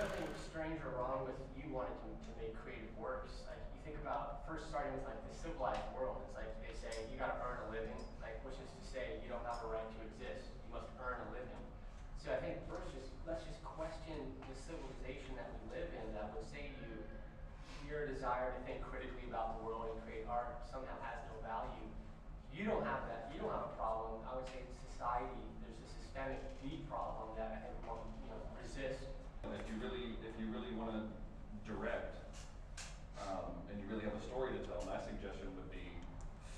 nothing strange or wrong with you wanting to make creative works. Like you think about first starting with like the civilized world. It's like they say you got to earn a living, like which is to say you don't have a right to exist. You must earn a living. So I think first let's just question the civilization that we live in that would say to you, your desire to think critically about the world and create art somehow has no value. You don't have that. You don't have a problem. I would say in society, there's a systemic deep problem that I think we want to resist. If you really want to direct, and you really have a story to tell, my suggestion would be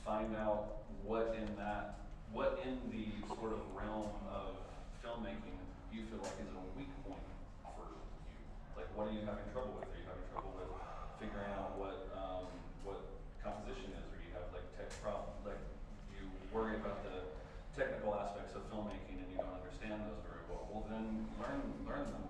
find out what in the sort of realm of filmmaking you feel like is a weak point for you. Like, what are you having trouble with? Are you having trouble with figuring out what composition is, or do you have like tech problem? Like, you worry about the technical aspects of filmmaking and you don't understand those very well. Well, then learn them.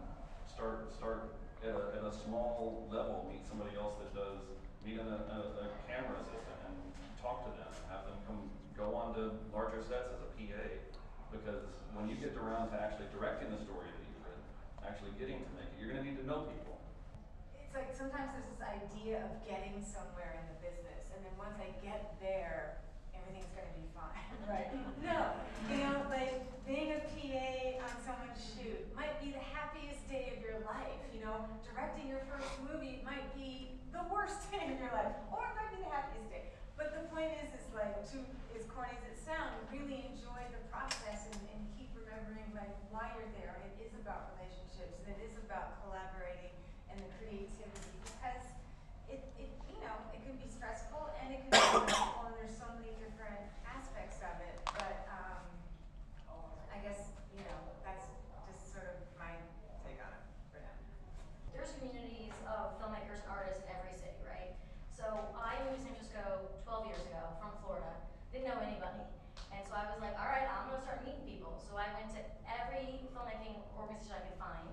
Start at a small level. Meet somebody else that does. Meet a camera assistant and talk to them. Have them go on to larger sets as a PA. Because when you get around to actually directing the story that you've written, actually getting to make it, you're going to need to know people. It's like sometimes there's this idea of getting somewhere in the business, and then once I get there, everything's going to be fine. Right. No, like being a PA on someone's shoot might be the happiest day of your life. Directing your first movie might be the worst day of your life, or it might be the happiest day. But the point is like, as corny as it sounds, really enjoy the process and keep remembering like why you're there. It is about relationships, and it is about collaborating and the creativity, because it can be stressful and it can be wonderful, and there's so many different aspects of it. But I guess that's just sort of my take on it for now. There's communities of filmmakers and artists in every city, right? So I moved to San Francisco 12 years ago from Florida, didn't know anybody. And so I was like, all right, I'm gonna start meeting people. So I went to every filmmaking organization I could find.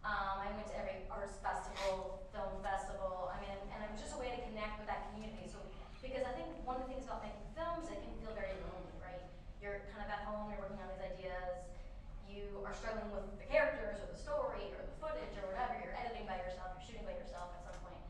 I went to every arts festival, film festival. And it was just a way to connect with that community. So, because I think one of the things about making films, it can feel very lonely, right? You're kind of at home, you're working on these ideas, you are struggling with the characters or the story or the footage or whatever. You're editing by yourself, you're shooting by yourself at some point.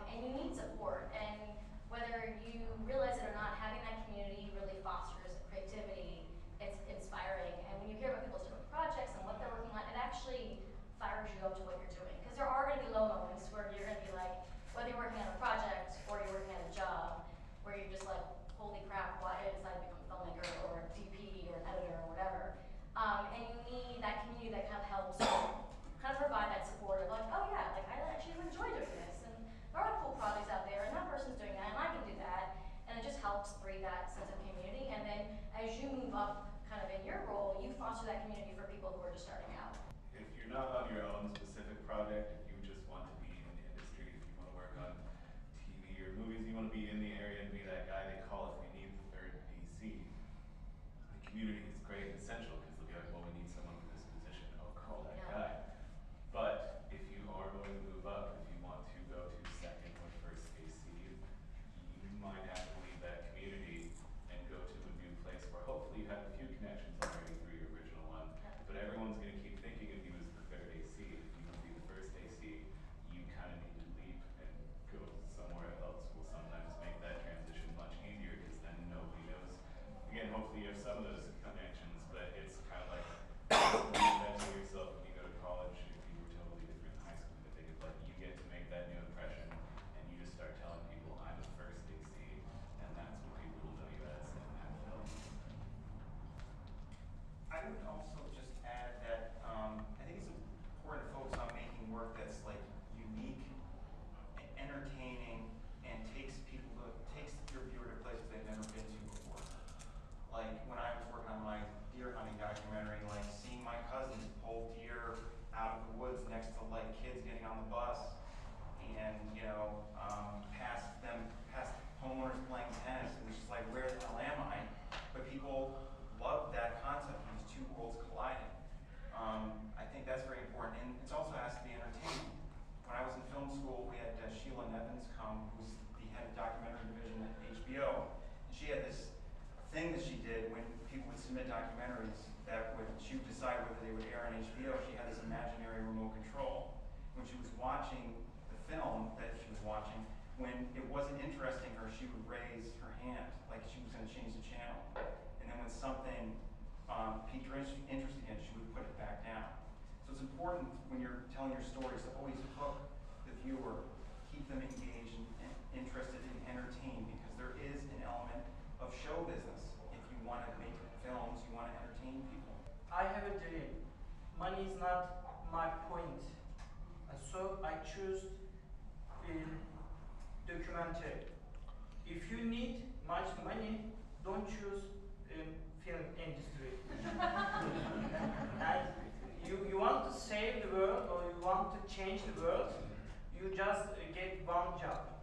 And you need support. And whether you realize it or not, having that community really fosters creativity. It's inspiring. And when you hear about people's different projects and what they're working on, it actually fires you up to what you're doing. Because there are going to be low moments where you're going to be like, whether you're working on a project or you're working on a job, where you're just like, holy crap, why did I decide to become a filmmaker or a DP or an editor or whatever. And you need that community that kind of helps kind of provide that support of like, oh yeah, like I actually enjoy doing this. And there are cool projects out there and that person's doing that and I can do that. And it just helps breed that sense of community. And then as you move up kind of in your role, you foster that community for people who are just starting out. If you're not on your own specific project, if you just want to be in the industry, if you want to work on TV or movies, you want to be in the area and be that guy they call if we need the third DC. The community is great and essential because they'll be like, well, we need someone for this position. Oh, call that guy. But if you are going to move up, if you want to go to second or first AC, you might have to leave that community and go to a new place where hopefully you have a few connections already through your original one. But everyone's going to keep thinking of you as the third AC. If you want to be the first AC, you kind of need to leap and go somewhere else. Will sometimes make that transition much easier because then nobody knows. Again, hopefully you have some of those connections, but it's kind of like reinventing yourself when you go to college. If you were totally different in high school, I think it's like you get to make that new impression and you just start telling people I'm the first AC, and that's what people will know you as in that film. I would also just add that I think it's important to focus on making work that's like unique, entertaining, and takes your viewer to places they've never been to before. Like when I was working on my deer hunting documentary, like seeing my cousins pull deer out of the woods next to like kids getting on the bus, and past homeowners playing tennis, and it's just like, where the hell am I? But people love that concept of these two worlds colliding. I think that's very important, and it also has to be entertaining. When I was in film school, we had Sheila Nevins come, who's the head of documentary division at HBO, and she had this thing that she did when people would submit documentaries that she would decide whether they would air on HBO. She had this imaginary remote control, was watching. When it wasn't interesting her, she would raise her hand, like she was gonna change the channel. And then when something piqued her interest again, she would put it back down. So it's important when you're telling your stories to always hook the viewer, keep them engaged and interested and entertained, because there is an element of show business. If you want to make films, you want to entertain people. I have a dream. Money is not my point. So I choose documentary. If you need much money, don't choose film industry. And you want to save the world or you want to change the world, you just get one job.